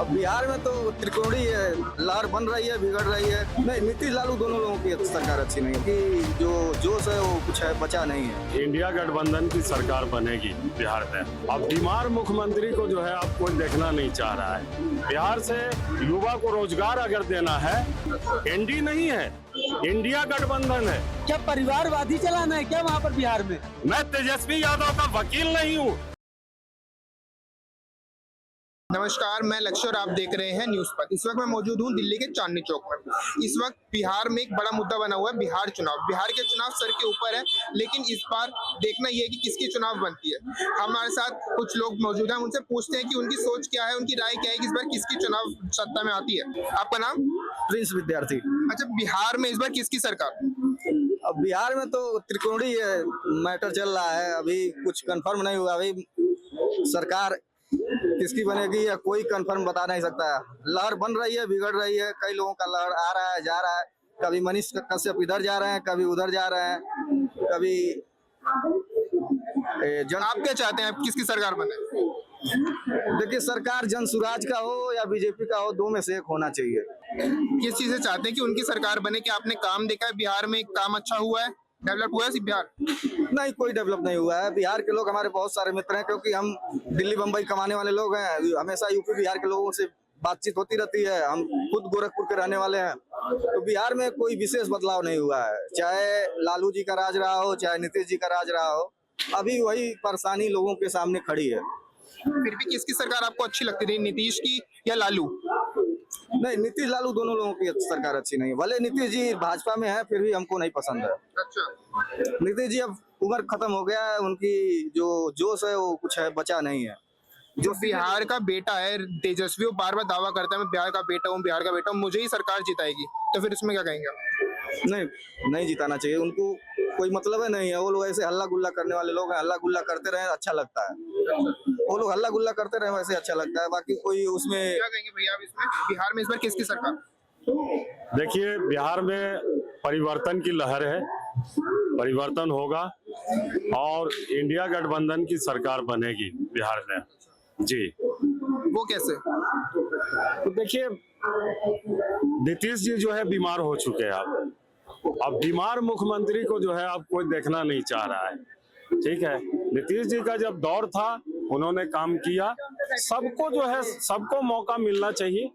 बिहार में तो त्रिकोणीय है, लहर बन रही है, बिगड़ रही है। नहीं, नीतीश लालू दोनों लोगों की सरकार अच्छी नहीं है कि जो जोश है वो कुछ है बचा नहीं है। इंडिया गठबंधन की सरकार बनेगी बिहार में। अब बीमार मुख्यमंत्री को जो है अब कोई देखना नहीं चाह रहा है। बिहार से युवा को रोजगार अगर देना है, एनडी नहीं है, इंडिया गठबंधन है। क्या परिवारवादी चलाना है क्या वहाँ पर बिहार में? मैं तेजस्वी यादव का वकील नहीं हूँ। नमस्कार, मैं लक्ष्य और आप देख रहे हैं न्यूज पर। इस वक्त मैं मौजूद हूं दिल्ली के चांदनी चौक में। इस वक्त बिहार में एक बड़ा मुद्दा बना हुआ है, बिहार चुनाव। बिहार के चुनाव सर के ऊपर है, लेकिन इस बार देखना यह है कि किसकी चुनाव बनती है। हमारे साथ कुछ लोग मौजूद हैं, उनसे पूछते हैं कि उनकी सोच क्या है, उनकी राय क्या है कि इस बार किसकी चुनाव सत्ता में आती है। आपका नाम? प्रिंस विद्यार्थी। अच्छा, बिहार में इस बार किसकी सरकार? अब बिहार में तो त्रिकोणीय मैटर चल रहा है, अभी कुछ कंफर्म नहीं हुआ। अभी सरकार किसकी बनेगी या कोई कंफर्म बता नहीं सकता है। लहर बन रही है, बिगड़ रही है। कई लोगों का लहर आ रहा है, जा रहा है। कभी मनीष कश्यप इधर जा रहे हैं, कभी उधर जा रहे हैं, कभी आप क्या चाहते हैं, किसकी सरकार बने? देखिए, सरकार जन सुराज का हो या बीजेपी का हो, दो में से एक होना चाहिए। किस चीज से चाहते हैं कि उनकी सरकार बने? कि आपने काम देखा है बिहार में, काम अच्छा हुआ है, डेवलप हुआ है बिहार? नहीं, कोई डेवलप नहीं हुआ है। बिहार के लोग हमारे बहुत सारे मित्र हैं, क्योंकि हम दिल्ली बम्बई कमाने वाले लोग हैं। हमेशा यूपी बिहार के लोगों से बातचीत होती रहती है। हम खुद गोरखपुर के रहने वाले हैं। तो बिहार में कोई विशेष बदलाव नहीं हुआ है, चाहे लालू जी का राज रहा हो, चाहे नीतीश जी का राज रहा हो। अभी वही परेशानी लोगों के सामने खड़ी है। फिर भी किसकी सरकार आपको अच्छी लगती थी, नीतीश की या लालू? नहीं, नीतीश लालू दोनों लोगों की सरकार अच्छी नहीं है। भले नीतीश जी भाजपा में है, फिर भी हमको नहीं पसंद है। अच्छा, नीतीश जी अब उम्र खत्म हो गया है, उनकी जो जोश है वो कुछ है बचा नहीं है। जो बिहार का बेटा है तेजस्वी, वो बार बार दावा करता है मैं बिहार का बेटा हूँ, बिहार का बेटा हूँ, मुझे ही सरकार जिताएगी। तो फिर इसमें क्या कहेंगे? नहीं जिताना चाहिए उनको, कोई मतलब है नहीं है। वो लोग ऐसे हल्ला गुल्ला करने वाले लोग हैं। हल्ला गुल्ला करते रहे, अच्छा लगता है। वो लोग हल्ला गुल्ला करते रहे, वैसे अच्छा लगता है। बाकी कोई उसमें क्या कहेंगे भैया आप इसमें? बिहार में इस बार किसकी सरकार? देखिए, बिहार में परिवर्तन की लहर है, परिवर्तन होगा और इंडिया गठबंधन की सरकार बनेगी बिहार में। जी, वो कैसे? तो देखिए, नीतीश जी जो है बीमार हो चुके हैं। अब बीमार मुख्यमंत्री को जो है अब कोई देखना नहीं चाह रहा है। ठीक है, नीतीश जी का जब दौर था, उन्होंने काम किया। सबको जो है, सबको मौका मिलना चाहिए,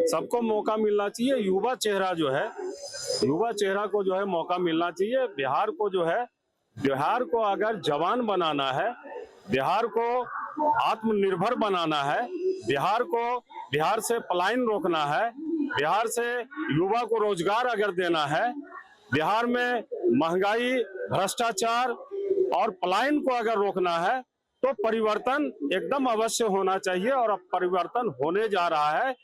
सबको मौका मिलना चाहिए। युवा चेहरा जो है, युवा चेहरा को जो है मौका मिलना चाहिए। बिहार को जो है, बिहार को अगर जवान बनाना है, बिहार को आत्मनिर्भर बनाना है, बिहार से पलायन रोकना है, बिहार से युवा को रोजगार अगर देना है, बिहार में महंगाई, भ्रष्टाचार और पलायन को अगर रोकना है, तो परिवर्तन एकदम अवश्य होना चाहिए। और अब परिवर्तन होने जा रहा है।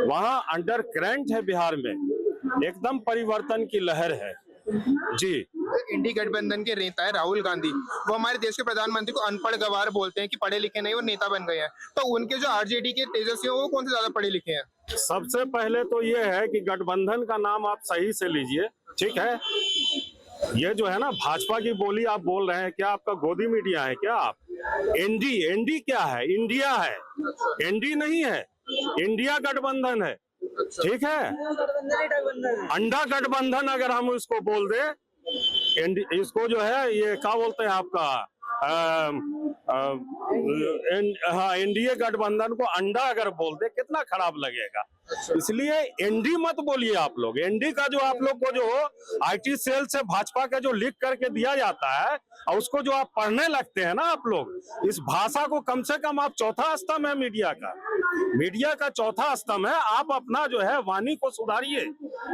वहां अंडर करंट है बिहार में, एकदम परिवर्तन की लहर है। जी, इंडी गठबंधन के नेता है राहुल गांधी, वो हमारे देश के प्रधानमंत्री को अनपढ़ गवार बोलते हैं कि पढ़े लिखे नहीं, वो नेता बन गए हैं। तो उनके जो आरजेडी के तेजस्वी, वो कौन से ज्यादा पढ़े लिखे हैं? सबसे पहले तो ये है कि गठबंधन का नाम आप सही से लीजिए। ठीक है, ये जो है ना भाजपा की बोली आप बोल रहे हैं, क्या आपका गोदी मीडिया है क्या आप? एनडी क्या है? इंडिया है, एनडी नहीं है, इंडिया गठबंधन है। ठीक है, अंडा गठबंधन अगर हम इसको बोल दे, इसको जो है ये क्या बोलते हैं आपका, हाँ, एनडीए गठबंधन को अंडा अगर बोल दे, कितना खराब लगेगा। इसलिए एनडी मत बोलिए आप लोग। एनडी का जो आप लोग को जो आईटी सेल से भाजपा का जो लिख करके दिया जाता है, और उसको जो आप पढ़ने लगते हैं ना आप लोग, इस भाषा को कम से कम आप चौथा स्तंभ है मीडिया का चौथा स्तंभ है। आप अपना जो है वाणी को सुधारिए।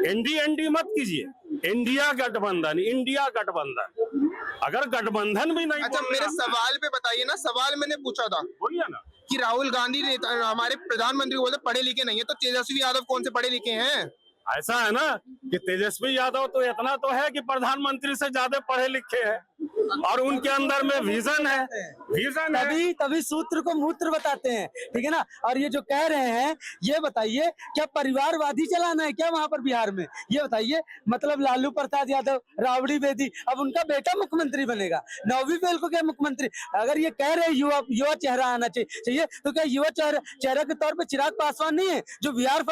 एनडी मत कीजिए। इंडिया गठबंधन, इंडिया गठबंधन। अगर गठबंधन भी नहीं, अच्छा, मेरे सवाल पे बताइए ना। सवाल मैंने पूछा था, बोलिए ना, कि राहुल गांधी नेता, हमारे प्रधानमंत्री बोलते पढ़े लिखे नहीं है, तो तेजस्वी यादव कौन से पढ़े लिखे हैं? ऐसा है ना कि तेजस्वी यादव तो इतना तो है कि प्रधानमंत्री से ज्यादा पढ़े लिखे हैं। और उनके अंदर में विजन है, विजन है। तभी सूत्र को मूत्र बताते हैं, ठीक है ना। और ये जो कह रहे हैं, ये बताइए क्या परिवारवादी चलाना है क्या वहां पर बिहार में? ये बताइए, मतलब लालू प्रसाद यादव, राबड़ी बेदी, अब उनका बेटा मुख्यमंत्री बनेगा, 9वीं फेल को क्या मुख्यमंत्री? अगर ये कह रहे युवा चेहरा आना चाहिए, तो क्या युवा चेहरा के तौर पे चिराग पासवान नहीं है जो बिहारी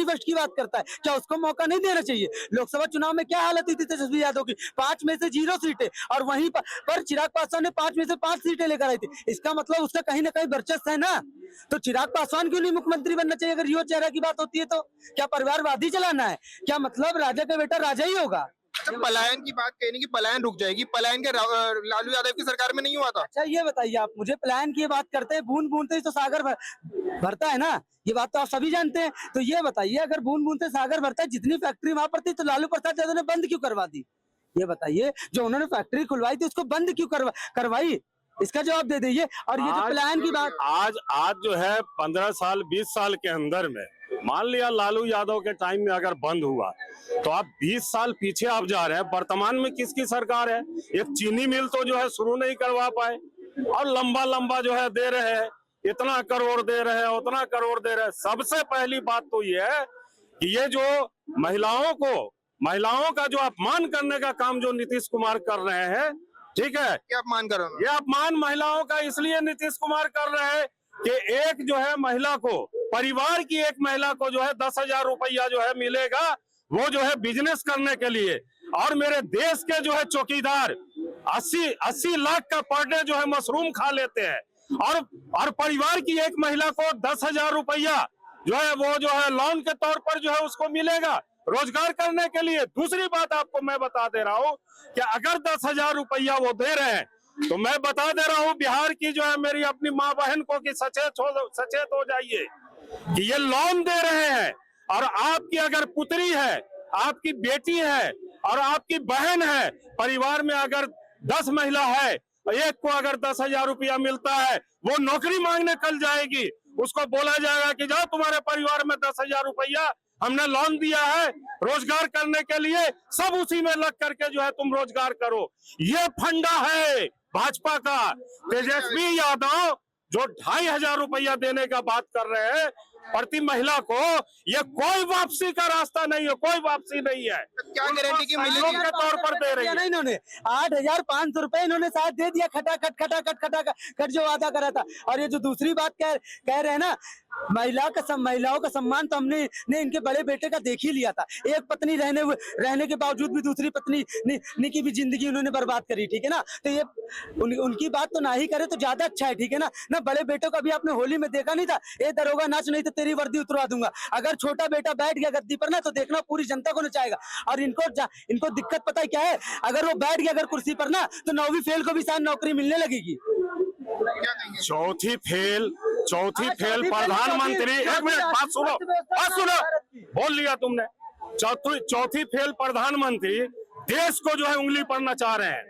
फर्स्ट की बात करता है? क्या उसको मौका नहीं देना चाहिए? लोकसभा चुनाव में क्या हालत हुई थी तेजस्वी यादव की? 5 में से 0 सीटें, और वहीं पर चिराग पासवान ने 5 में से 5 सीटें लेकर आई थी। इसका मतलब उसका कहीं ना कहीं वर्चस्व है ना। तो चिराग पासवान क्यों नहीं मुख्यमंत्री बनना चाहिए अगर युवा चेहरा की बात होती है? तो क्या परिवारवादी चलाना है क्या? मतलब राजा का बेटा राजा ही होगा। अच्छा, पलायन की बात कहने की पलायन रुक जाएगी, पलायन के लालू यादव की सरकार में नहीं हुआ था। अच्छा ये बताइए आप मुझे, प्लान की बात करते हैं, बूंद बूंद से तो सागर भरता है ना, ये बात तो आप सभी जानते हैं। तो ये बताइए, अगर बूंद बूंद से सागर भरता है, जितनी फैक्ट्री वहां पर थी तो लालू प्रसाद यादव ने बंद क्यों करवा दी? ये बताइए, जो उन्होंने फैक्ट्री खुलवाई थी उसको बंद क्यों करवाई? इसका जवाब दे दीजिए। और ये जो प्लान की बात, आज जो है 15 साल 20 साल के अंदर में, मान लिया लालू यादव के टाइम में अगर बंद हुआ, तो आप 20 साल पीछे आप जा रहे हैं। वर्तमान में किसकी सरकार है? एक चीनी मिल तो जो है शुरू नहीं करवा पाए, और लंबा जो है दे रहे हैं, इतना करोड़ दे रहे हैं, उतना करोड़ दे रहे हैं। सबसे पहली बात तो ये है कि ये जो महिलाओं का जो अपमान करने का काम जो नीतीश कुमार कर रहे हैं, ठीक है, क्या अपमान कर रहे हो? ये अपमान महिलाओं का इसलिए नीतीश कुमार कर रहे हैं कि एक जो है महिला को, परिवार की एक महिला को जो है 10,000 रुपया जो है मिलेगा, वो जो है बिजनेस करने के लिए। और मेरे देश के जो है चौकीदार 80 लाख का पर डे जो है मशरूम खा लेते हैं, और परिवार की एक महिला को 10,000 रुपया जो है वो जो है लोन के तौर पर जो है उसको मिलेगा रोजगार करने के लिए। दूसरी बात आपको मैं बता दे रहा हूँ कि अगर 10,000 रुपया वो दे रहे हैं, तो मैं बता दे रहा हूँ बिहार की जो है मेरी अपनी माँ बहन को कि सचेत हो जाइए कि ये लोन दे रहे हैं, और आपकी अगर पुत्री है, आपकी बेटी है और आपकी बहन है, परिवार में अगर 10 महिला है, एक को अगर 10,000 रुपया मिलता है, वो नौकरी मांगने कल जाएगी, उसको बोला जाएगा कि जाओ तुम्हारे परिवार में 10,000 रुपया हमने लोन दिया है रोजगार करने के लिए, सब उसी में लग करके जो है तुम रोजगार करो। ये फंडा है भाजपा का। तेजस्वी यादव जो 2,500 रुपया देने का बात कर रहे हैं प्रति महिला को, ये कोई वापसी का रास्ता नहीं है, कोई वापसी नहीं है। क्या गारंटी की मिलेगी के तौर पर दे रही है? इन्होंने 8,500 रुपए इन्होंने शायद दे दिया, खटाखट जो वादा करा था। और ये जो दूसरी बात कह रहे हैं ना, महिलाओं का सम्मान तो हमने इनके बड़े बेटे का देख ही लिया था। एक पत्नी रहने के बावजूद भी दूसरी पत्नी की भी जिंदगी उन्होंने बर्बाद करी, ठीक है ना। तो ये उनकी बात तो ना ही करे तो ज्यादा अच्छा है, ठीक है ना। बड़े बेटों का भी आपने होली में देखा नहीं था, ए दरोगा नाच नहीं तो तेरी वर्दी उतरवा दूंगा। अगर छोटा बेटा बैठ गया गद्दी पर ना, तो देखना पूरी जनता को नचाएगा। और इनको दिक्कत पता है क्या है? अगर वो बैठ गया अगर कुर्सी पर ना, तो 9वीं फेल को भी शायद नौकरी मिलने लगेगी। चौथी फेल प्रधानमंत्री, एक मिनट बात सुनो, बोल लिया तुमने। चौथी फेल प्रधानमंत्री देश को जो है उंगली पर नचा रहे हैं,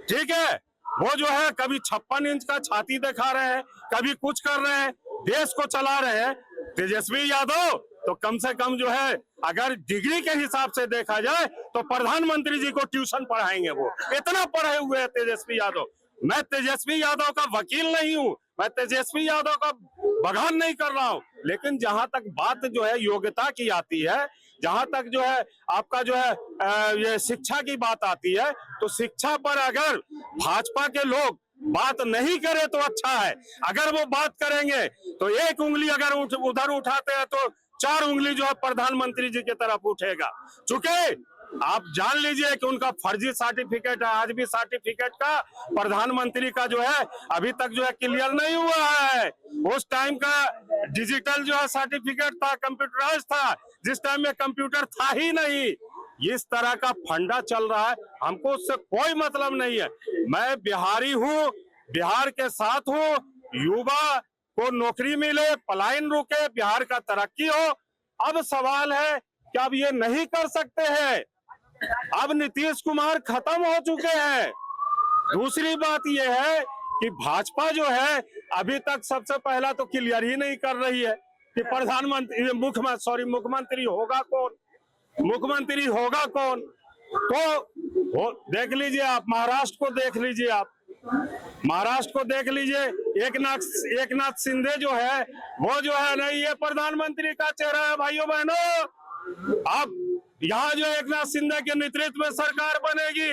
ठीक है। वो जो है कभी 56 इंच का छाती दिखा रहे हैं, कभी कुछ कर रहे हैं, देश को चला रहे हैं। तेजस्वी यादव तो कम से कम जो है अगर डिग्री के हिसाब से देखा जाए तो प्रधानमंत्री जी को ट्यूशन पढ़ाएंगे, वो इतना पढ़े हुए हैं तेजस्वी यादव। मैं तेजस्वी यादव का वकील नहीं हूँ, मैं तेजस्वी यादव का बखान नहीं कर रहा हूँ, लेकिन जहां तक बात जो है योग्यता की आती है, जहां तक जो है आपका जो है ये शिक्षा की बात आती है, तो शिक्षा पर अगर भाजपा के लोग बात नहीं करे तो अच्छा है। अगर वो बात करेंगे तो एक उंगली अगर उधर उठाते हैं तो 4 उंगली जो है प्रधानमंत्री जी की तरफ उठेगा। चूंकि आप जान लीजिए कि उनका फर्जी सर्टिफिकेट है, आज भी सर्टिफिकेट का प्रधानमंत्री का जो है अभी तक जो है क्लियर नहीं हुआ है। उस टाइम का डिजिटल जो है सर्टिफिकेट था, कंप्यूटराइज था, जिस टाइम में कंप्यूटर था ही नहीं। इस तरह का फंडा चल रहा है, हमको उससे कोई मतलब नहीं है। मैं बिहारी हूँ, बिहार के साथ हूँ, युवा को नौकरी मिले, पलायन रुके, बिहार का तरक्की हो। अब सवाल है कि अब ये नहीं कर सकते हैं, अब नीतीश कुमार खत्म हो चुके हैं। दूसरी बात यह है कि भाजपा जो है अभी तक सबसे पहला तो क्लियर ही नहीं कर रही है कि मुख्यमंत्री होगा कौन, मुख्यमंत्री होगा कौन। तो वो देख लीजिए आप, महाराष्ट्र को देख लीजिए आप, महाराष्ट्र को देख लीजिए। एक नाथ शिंदे जो है वो जो है ना, ये प्रधानमंत्री का चेहरा है भाइयों बहनों। अब यहाँ जो एक नाथ शिंदे के नेतृत्व में सरकार बनेगी,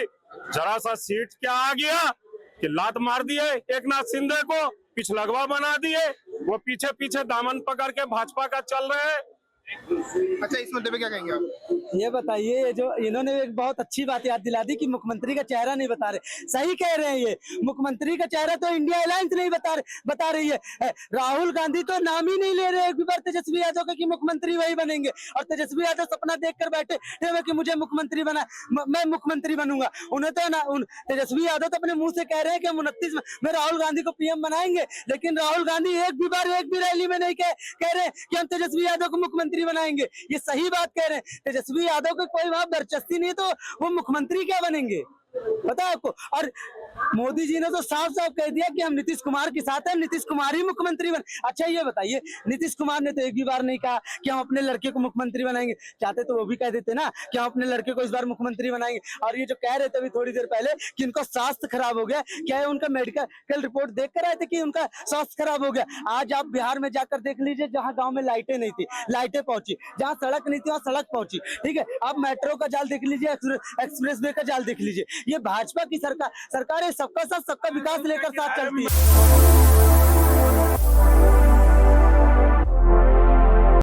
जरा सा सीट क्या आ गया कि लात मार दिए एक नाथ शिंदे को, पिछलगवा बना दिए, वो पीछे पीछे दामन पकड़ के भाजपा का चल रहे हैं। अच्छा, इस मुद्दे पे क्या कहेंगे आप? ये बताइए, ये जो इन्होंने एक बहुत अच्छी बात याद दिला दी कि मुख्यमंत्री का चेहरा नहीं बता रहे। सही कह रहे हैं, ये मुख्यमंत्री का चेहरा तो इंडिया अलायंस नहीं बता रही है। राहुल गांधी तो नाम ही नहीं ले रहे एक भी बार तेजस्वी यादव का कि मुख्यमंत्री वही बनेंगे, और तेजस्वी यादव सपना देखकर बैठे थे कि मुझे मुख्यमंत्री बना, मैं मुख्यमंत्री बनूंगा। उन्हें तो तेजस्वी यादव तो अपने मुंह से कह रहे हैं कि 29 में राहुल गांधी को पीएम बनाएंगे, लेकिन राहुल गांधी एक भी रैली में नहीं कह रहे कि हम तेजस्वी यादव को मुख्यमंत्री बनाएंगे। ये सही बात कह रहे हैं, तेजस्वी यादव को कोई वहां बर्चस्ती नहीं, तो वो मुख्यमंत्री क्या बनेंगे पता है आपको। और मोदी जी ने तो साफ साफ कह दिया कि हम नीतीश कुमार के साथ हैं, नीतीश कुमार ही मुख्यमंत्री बन। अच्छा ये बताइए, नीतीश कुमार ने तो एक भी बार नहीं कहा कि हम अपने लड़के को मुख्यमंत्री बनाएंगे। चाहते तो वो भी कह देते ना कि हम अपने लड़के को इस बार मुख्यमंत्री बनाएंगे। और ये जो कह रहे थे अभी थोड़ी देर पहले कि उनका स्वास्थ्य खराब हो गया, क्या है उनका मेडिकल रिपोर्ट देख कर आए थे कि उनका स्वास्थ्य खराब हो गया। आज आप बिहार में जाकर देख लीजिए, जहाँ गाँव में लाइटें नहीं थी, लाइटें पहुंची, जहाँ सड़क नहीं थी वहाँ सड़क पहुंची। ठीक है, आप मेट्रो का जाल देख लीजिए, एक्सप्रेस वे का जाल देख लीजिए। ये भाजपा की सरकार है, सबका साथ सबका विकास लेकर साथ चलती है।